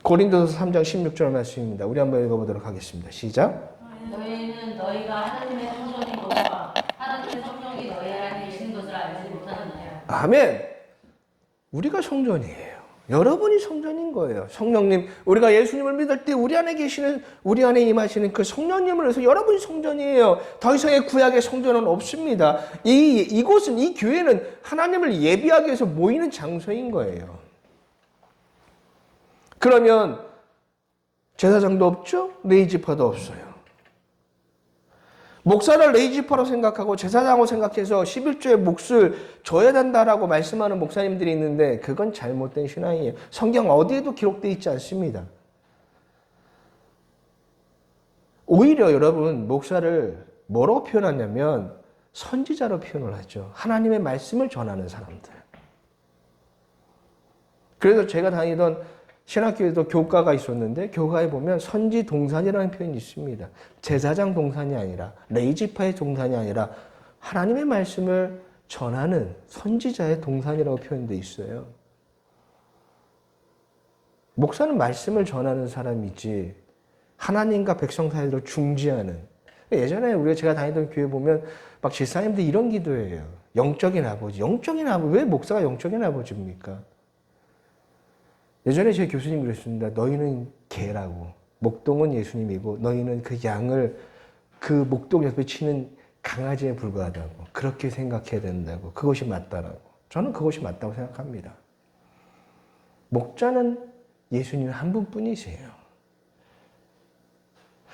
고린도서 3장 16절 말씀입니다. 우리 한번 읽어보도록 하겠습니다. 시작. 너희는 너희가 하나님의 성전인 것과 하나님의 성령이 너희 안에 계신 것을 알지 못하느냐. 아멘. 우리가 성전이에요. 여러분이 성전인 거예요. 성령님, 우리가 예수님을 믿을 때 우리 안에 임하시는 그 성령님을 위해서 여러분이 성전이에요. 더 이상의 구약의 성전은 없습니다. 이곳은, 이 교회는 하나님을 예비하기 위해서 모이는 장소인 거예요. 그러면 제사장도 없죠? 레위지파도 없어요. 목사를 레위지파로 생각하고 제사장으로 생각해서 11조의 몫을 줘야 된다라고 말씀하는 목사님들이 있는데 그건 잘못된 신앙이에요. 성경 어디에도 기록되어 있지 않습니다. 오히려 여러분 목사를 뭐라고 표현하냐면 선지자로 표현을 하죠. 하나님의 말씀을 전하는 사람들. 그래서 제가 다니던 신학교에도 교과가 있었는데 교과에 보면 선지 동산이라는 표현이 있습니다. 제사장 동산이 아니라 레이지파의 동산이 아니라 하나님의 말씀을 전하는 선지자의 동산이라고 표현되어 있어요. 목사는 말씀을 전하는 사람이지 하나님과 백성 사이로 중지하는. 예전에 제가 다니던 교회 보면 막 집사님들 이런 기도예요. 영적인 아버지. 영적인 아버지. 왜 목사가 영적인 아버지입니까? 예전에 제 교수님이 그랬습니다. 너희는 개라고. 목동은 예수님이고 너희는 그 양을 그 목동 옆에 치는 강아지에 불과하다고. 그렇게 생각해야 된다고. 그것이 맞다라고. 저는 그것이 맞다고 생각합니다. 목자는 예수님 한 분뿐이세요.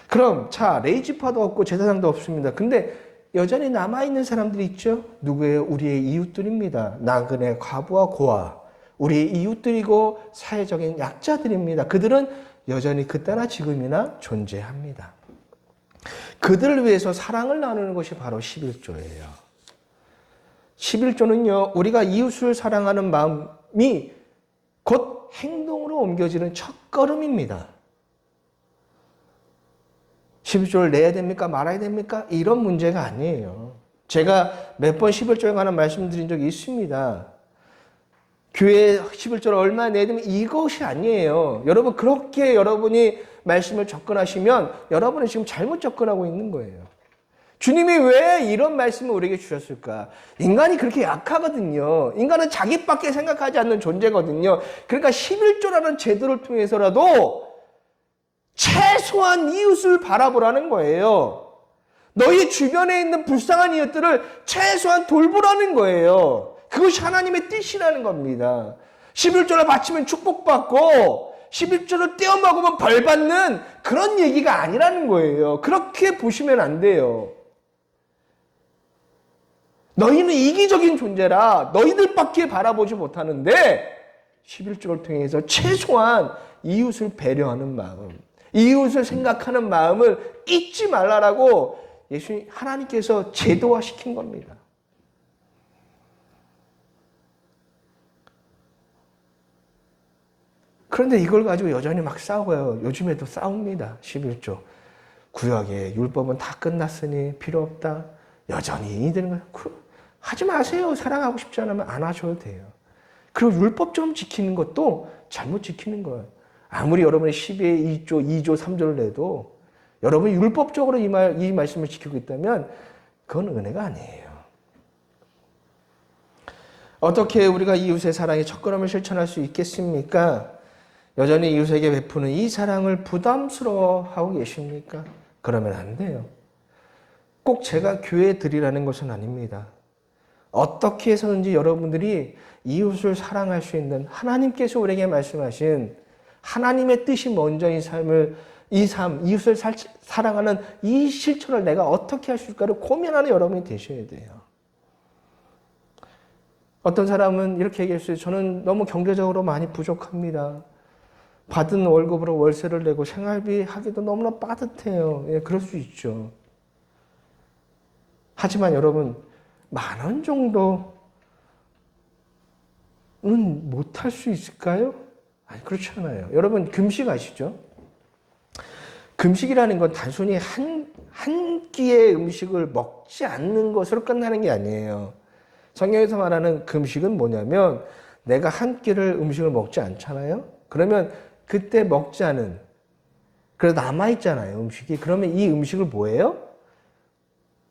그럼 자 레이지파도 없고 제사장도 없습니다. 근데 여전히 남아있는 사람들이 있죠. 누구예요? 우리의 이웃들입니다. 나그네 과부와 고아. 우리의 이웃들이고 사회적인 약자들입니다. 그들은 여전히 그때나 지금이나 존재합니다. 그들을 위해서 사랑을 나누는 것이 바로 11조예요. 11조는요. 우리가 이웃을 사랑하는 마음이 곧 행동으로 옮겨지는 첫걸음입니다. 11조를 내야 됩니까? 말아야 됩니까? 이런 문제가 아니에요. 제가 몇 번 11조에 관한 말씀드린 적이 있습니다. 교회 11조를 얼마 내야 되면 이것이 아니에요. 여러분 그렇게 여러분이 말씀을 접근하시면 여러분은 지금 잘못 접근하고 있는 거예요. 주님이 왜 이런 말씀을 우리에게 주셨을까? 인간이 그렇게 약하거든요. 인간은 자기밖에 생각하지 않는 존재거든요. 그러니까 11조라는 제도를 통해서라도 최소한 이웃을 바라보라는 거예요. 너희 주변에 있는 불쌍한 이웃들을 최소한 돌보라는 거예요. 그것이 하나님의 뜻이라는 겁니다. 11조를 바치면 축복받고 11조를 떼어 먹으면 벌 받는 그런 얘기가 아니라는 거예요. 그렇게 보시면 안 돼요. 너희는 이기적인 존재라 너희들밖에 바라보지 못하는데 11조를 통해서 최소한 이웃을 배려하는 마음, 이웃을 생각하는 마음을 잊지 말라라고 예수님 하나님께서 제도화시킨 겁니다. 그런데 이걸 가지고 여전히 막 싸워요. 요즘에도 싸웁니다. 11조. 구약의 율법은 다 끝났으니 필요 없다. 여전히 되는 거예요. 하지 마세요. 사랑하고 싶지 않으면 안 하셔도 돼요. 그리고 율법처럼 지키는 것도 잘못 지키는 거예요. 아무리 여러분이 12의 2조, 2조, 3조를 내도 여러분이 율법적으로 이 말씀을 지키고 있다면 그건 은혜가 아니에요. 어떻게 우리가 이웃의 사랑의 첫걸음을 실천할 수 있겠습니까? 여전히 이웃에게 베푸는 이 사랑을 부담스러워하고 계십니까? 그러면 안 돼요. 꼭 제가 교회에 드리라는 것은 아닙니다. 어떻게 해서든지 여러분들이 이웃을 사랑할 수 있는 하나님께서 우리에게 말씀하신 하나님의 뜻이 먼저인 삶을 이웃을 사랑하는 이 실천을 내가 어떻게 할 수 있을까를 고민하는 여러분이 되셔야 돼요. 어떤 사람은 이렇게 얘기했어요. 저는 너무 경제적으로 많이 부족합니다. 받은 월급으로 월세를 내고 생활비 하기도 너무나 빠듯해요. 예, 그럴 수 있죠. 하지만 여러분 10,000원 정도는 못할 수 있을까요? 아니, 그렇지 않아요. 여러분 금식 아시죠? 금식이라는 건 단순히 한 끼의 음식을 먹지 않는 것으로 끝나는 게 아니에요. 성경에서 말하는 금식은 뭐냐면 내가 한 끼를 음식을 먹지 않잖아요. 그러면 그때 먹지 않은 그래도 남아있잖아요. 음식이. 그러면 이 음식을 뭐예요?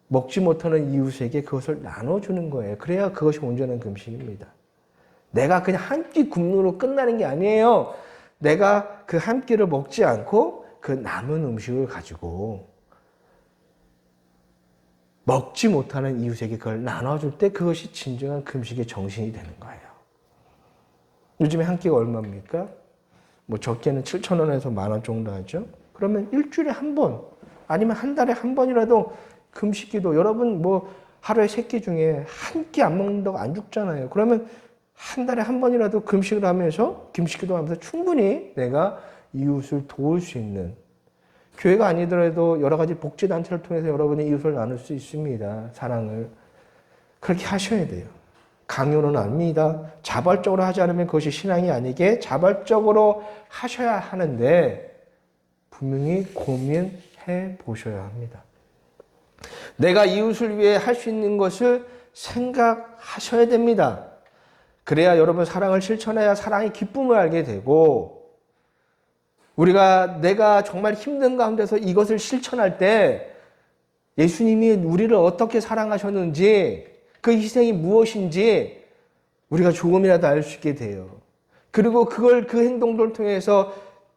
먹지 못하는 이웃에게 그것을 나눠주는 거예요. 그래야 그것이 온전한 금식입니다. 내가 그냥 한 끼 굶으로 끝나는 게 아니에요. 내가 그 한 끼를 먹지 않고 그 남은 음식을 가지고 먹지 못하는 이웃에게 그걸 나눠줄 때 그것이 진정한 금식의 정신이 되는 거예요. 요즘에 한 끼가 얼마입니까? 뭐 적게는 7,000원에서 10,000원 정도 하죠. 그러면 일주일에 한 번 아니면 한 달에 한 번이라도 금식기도 여러분 뭐 하루에 3끼 중에 한 끼 안 먹는다고 안 죽잖아요. 그러면 한 달에 한 번이라도 금식을 하면서 금식기도 하면서 충분히 내가 이웃을 도울 수 있는 교회가 아니더라도 여러 가지 복지단체를 통해서 여러분이 이웃을 나눌 수 있습니다. 사랑을. 그렇게 하셔야 돼요. 강요는 아닙니다. 자발적으로 하지 않으면 그것이 신앙이 아니게 자발적으로 하셔야 하는데 분명히 고민해 보셔야 합니다. 내가 이웃을 위해 할 수 있는 것을 생각하셔야 됩니다. 그래야 여러분 사랑을 실천해야 사랑의 기쁨을 알게 되고 내가 정말 힘든 가운데서 이것을 실천할 때 예수님이 우리를 어떻게 사랑하셨는지 그 희생이 무엇인지 우리가 조금이라도 알 수 있게 돼요. 그리고 그 행동들을 통해서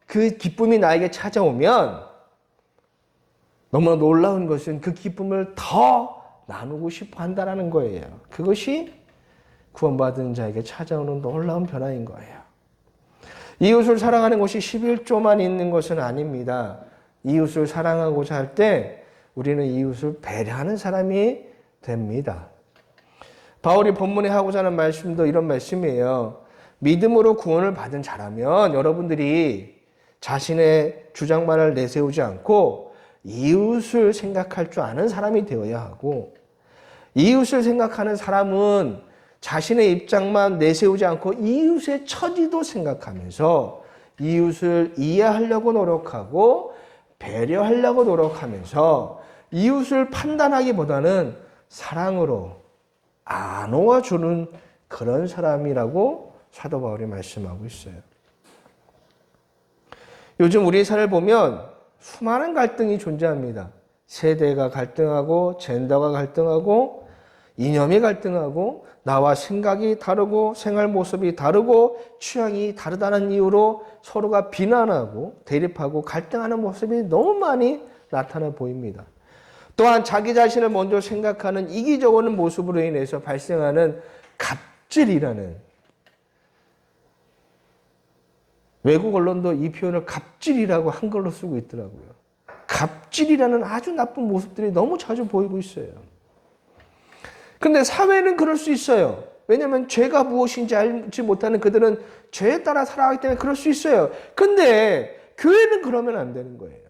그 기쁨이 나에게 찾아오면 너무나 놀라운 것은 그 기쁨을 더 나누고 싶어 한다는 거예요. 그것이 구원받은 자에게 찾아오는 놀라운 변화인 거예요. 이웃을 사랑하는 것이 11조만 있는 것은 아닙니다. 이웃을 사랑하고자 할 때 우리는 이웃을 배려하는 사람이 됩니다. 바울이 본문에 하고자 하는 말씀도 이런 말씀이에요. 믿음으로 구원을 받은 자라면 여러분들이 자신의 주장만을 내세우지 않고 이웃을 생각할 줄 아는 사람이 되어야 하고, 이웃을 생각하는 사람은 자신의 입장만 내세우지 않고 이웃의 처지도 생각하면서 이웃을 이해하려고 노력하고 배려하려고 노력하면서 이웃을 판단하기보다는 사랑으로 안아주는 그런 사람이라고 사도 바울이 말씀하고 있어요. 요즘 우리 사회를 보면 수많은 갈등이 존재합니다. 세대가 갈등하고 젠더가 갈등하고 이념이 갈등하고 나와 생각이 다르고 생활 모습이 다르고 취향이 다르다는 이유로 서로가 비난하고 대립하고 갈등하는 모습이 너무 많이 나타나 보입니다. 또한 자기 자신을 먼저 생각하는 이기적인 모습으로 인해서 발생하는 갑질이라는, 외국 언론도 이 표현을 갑질이라고 한글로 쓰고 있더라고요. 갑질이라는 아주 나쁜 모습들이 너무 자주 보이고 있어요. 근데 사회는 그럴 수 있어요. 왜냐하면 죄가 무엇인지 알지 못하는 그들은 죄에 따라 살아가기 때문에 그럴 수 있어요. 근데 교회는 그러면 안 되는 거예요.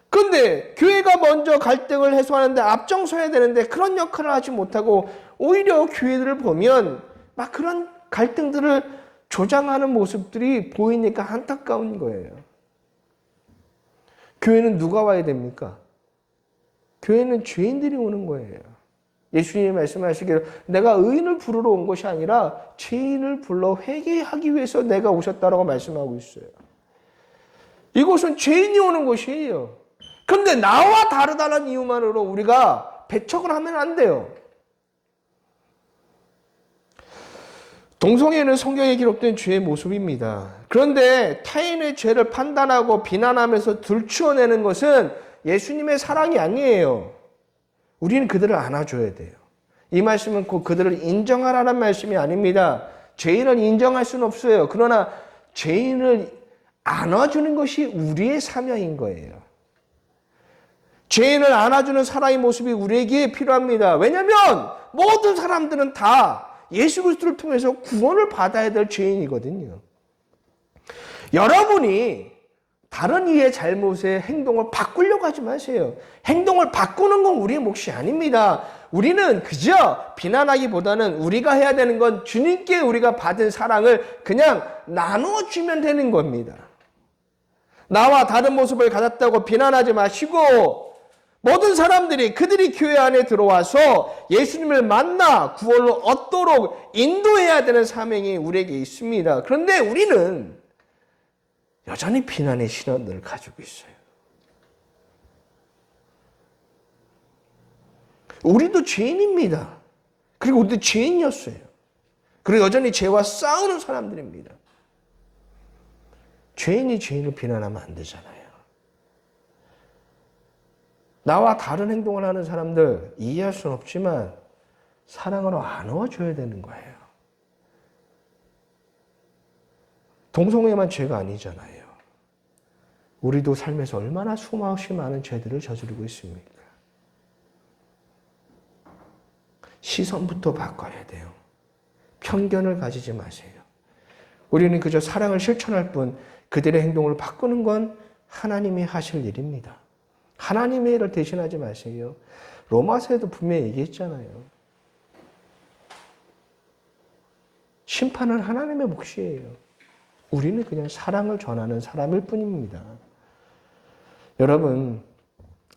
근데 교회가 먼저 갈등을 해소하는데 앞장서야 되는데 그런 역할을 하지 못하고 오히려 교회들을 보면 막 그런 갈등들을 조장하는 모습들이 보이니까 안타까운 거예요. 교회는 누가 와야 됩니까? 교회는 죄인들이 오는 거예요. 예수님이 말씀하시기를 내가 의인을 부르러 온 것이 아니라 죄인을 불러 회개하기 위해서 내가 오셨다라고 말씀하고 있어요. 이곳은 죄인이 오는 곳이에요. 그런데 나와 다르다는 이유만으로 우리가 배척을 하면 안 돼요. 동성애는 성경에 기록된 죄의 모습입니다. 그런데 타인의 죄를 판단하고 비난하면서 들추어내는 것은 예수님의 사랑이 아니에요. 우리는 그들을 안아줘야 돼요. 이 말씀은 곧 그들을 인정하라는 말씀이 아닙니다. 죄인을 인정할 수는 없어요. 그러나 죄인을 안아주는 것이 우리의 사명인 거예요. 죄인을 안아주는 사랑의 모습이 우리에게 필요합니다. 왜냐하면 모든 사람들은 다 예수 그리스도를 통해서 구원을 받아야 될 죄인이거든요. 여러분이 다른 이의 잘못에 행동을 바꾸려고 하지 마세요. 행동을 바꾸는 건 우리의 몫이 아닙니다. 우리는 그저 비난하기보다는 우리가 해야 되는 건 주님께 우리가 받은 사랑을 그냥 나눠주면 되는 겁니다. 나와 다른 모습을 가졌다고 비난하지 마시고 모든 사람들이 그들이 교회 안에 들어와서 예수님을 만나 구원을 얻도록 인도해야 되는 사명이 우리에게 있습니다. 그런데 우리는 여전히 비난의 신앙들을 가지고 있어요. 우리도 죄인입니다. 그리고 우리도 죄인이었어요. 그리고 여전히 죄와 싸우는 사람들입니다. 죄인이 죄인을 비난하면 안 되잖아요. 나와 다른 행동을 하는 사람들 이해할 수는 없지만 사랑으로 안아줘야 되는 거예요. 동성애만 죄가 아니잖아요. 우리도 삶에서 얼마나 수없이 많은 죄들을 저지르고 있습니까? 시선부터 바꿔야 돼요. 편견을 가지지 마세요. 우리는 그저 사랑을 실천할 뿐 그들의 행동을 바꾸는 건 하나님이 하실 일입니다. 하나님의 일을 대신하지 마세요. 로마서에도 분명히 얘기했잖아요. 심판은 하나님의 몫이에요. 우리는 그냥 사랑을 전하는 사람일 뿐입니다.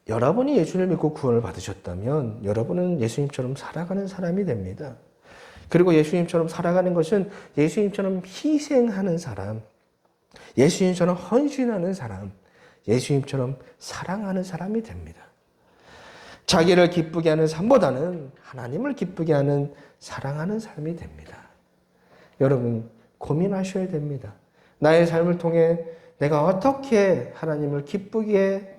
여러분이 예수님을 믿고 구원을 받으셨다면 여러분은 예수님처럼 살아가는 사람이 됩니다. 그리고 예수님처럼 살아가는 것은 예수님처럼 희생하는 사람, 예수님처럼 헌신하는 사람, 예수님처럼 사랑하는 사람이 됩니다. 자기를 기쁘게 하는 삶보다는 하나님을 기쁘게 하는 사랑하는 삶이 됩니다. 여러분 고민하셔야 됩니다. 나의 삶을 통해 내가 어떻게 하나님을 기쁘시게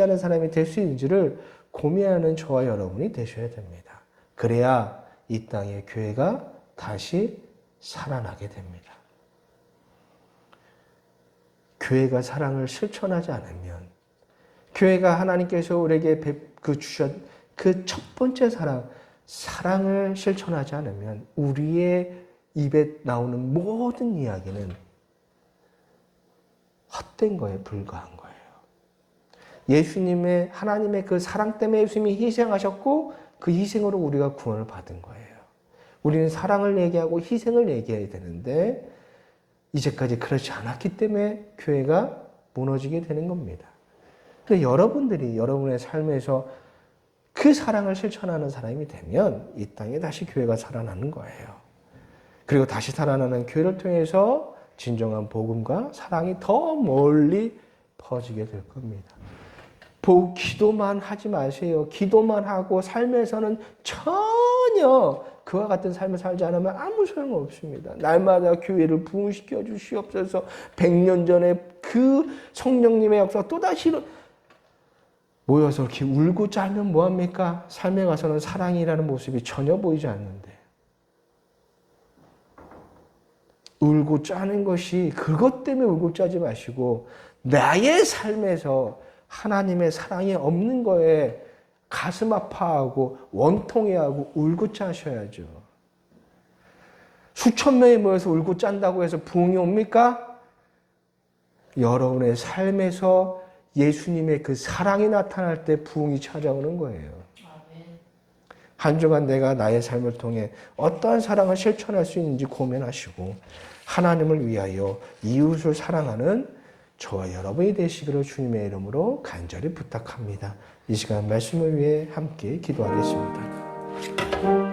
하는 사람이 될 수 있는지를 고민하는 저와 여러분이 되셔야 됩니다. 그래야 이 땅의 교회가 다시 살아나게 됩니다. 교회가 사랑을 실천하지 않으면, 교회가 하나님께서 우리에게 주신 그 첫 번째 사랑을 실천하지 않으면 우리의 입에 나오는 모든 이야기는 헛된 거에 불과한 거예요. 하나님의 그 사랑 때문에 예수님이 희생하셨고 그 희생으로 우리가 구원을 받은 거예요. 우리는 사랑을 얘기하고 희생을 얘기해야 되는데 이제까지 그렇지 않았기 때문에 교회가 무너지게 되는 겁니다. 근데 여러분들이 여러분의 삶에서 그 사랑을 실천하는 사람이 되면 이 땅에 다시 교회가 살아나는 거예요. 그리고 다시 살아나는 교회를 통해서 진정한 복음과 사랑이 더 멀리 퍼지게 될 겁니다. 기도만 하지 마세요. 기도만 하고 삶에서는 전혀 그와 같은 삶을 살지 않으면 아무 소용없습니다. 날마다 교회를 부흥시켜 주시옵소서. 100년 전에 그 성령님의 역사가 또다시 모여서 이렇게 울고 짜면 뭐합니까? 삶에 가서는 사랑이라는 모습이 전혀 보이지 않는데. 울고 짜는 것이 그것 때문에 울고 짜지 마시고 나의 삶에서 하나님의 사랑이 없는 거에 가슴 아파하고 원통해하고 울고 짜셔야죠. 수천 명이 모여서 울고 짠다고 해서 부흥이 옵니까? 여러분의 삶에서 예수님의 그 사랑이 나타날 때 부흥이 찾아오는 거예요. 한 주간 내가 나의 삶을 통해 어떠한 사랑을 실천할 수 있는지 고민하시고 하나님을 위하여 이웃을 사랑하는 저와 여러분이 되시기를 주님의 이름으로 간절히 부탁합니다. 이 시간 말씀을 위해 함께 기도하겠습니다.